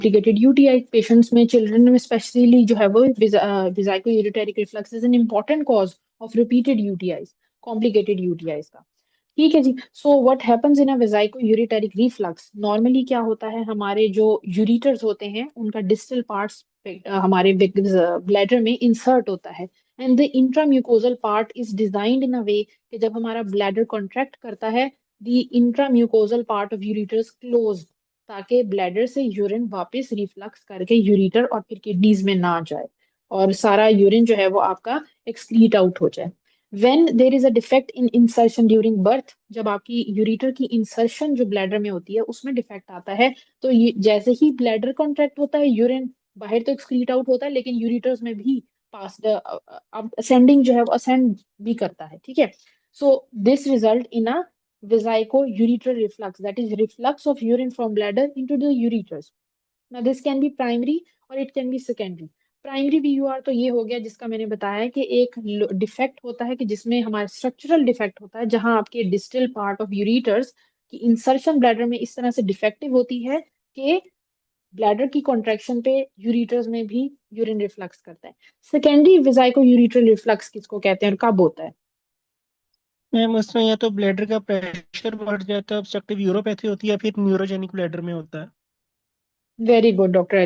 Complicated UTI patients में, children में specially जो है वो vesico ureteric reflux is an important cause of repeated UTIs, complicated UTIs का। ठीक है जी। So what happens in a vesico ureteric reflux, normally क्या होता है, हमारे जो यूरिटर्स होते हैं उनका डिस्टल पार्ट्स हमारे ब्लैडर में इंसर्ट होता है, and the intramucosal part is designed in a way कि जब हमारा ब्लैडर कॉन्ट्रैक्ट करता है, the intramucosal part of ureters close, ताकि ब्लैडर से यूरिन वापस रिफ्लक्स करके यूरिटर और फिर किडनीज में ना जाए और सारा यूरिन जो है वो आपका एक्सक्रीट आउट हो जाए। When there is a defect in insertion during birth, जब आपकी यूरिटर की इंसर्शन जो ब्लैडर में होती है उसमें डिफेक्ट आता है, तो ये जैसे ही ब्लैडर कॉन्ट्रैक्ट होता है, यूरिन बाहर तो एक्सक्रीट आउट होता है लेकिन यूरिटर्स में भी पास असेंडिंग जो है वो असेंड भी करता है। ठीक है। So this result in a vesico ureter reflux, that is reflux of urine from bladder into the ureters. Now this can be primary or it can be secondary. Primary VUR तो ये हो गया जिसका मैंने बताया कि एक डिफेक्ट होता है कि जिसमें हमारा स्ट्रक्चरल डिफेक्ट होता है, जहां आपके डिस्टल पार्ट ऑफ यूरिटर्स की इंसर्शन ब्लैडर में इस तरह से डिफेक्टिव होती है कि ब्लैडर की कॉन्ट्रैक्शन पे यूरिटर्स में भी यूरिन रिफ्लक्स करता है। सेकेंडरी वेसाइको यूरिटर रिफ्लक्स किसको कहते हैं और कब होता है? मैम उसमें या तो ब्लैडर का प्रेशर बढ़ जाता है, ऑब्स्ट्रक्टिव यूरोपैथी होती है, या फिर न्यूरोजेनिक ब्लैडर में होता है। Very good doctor.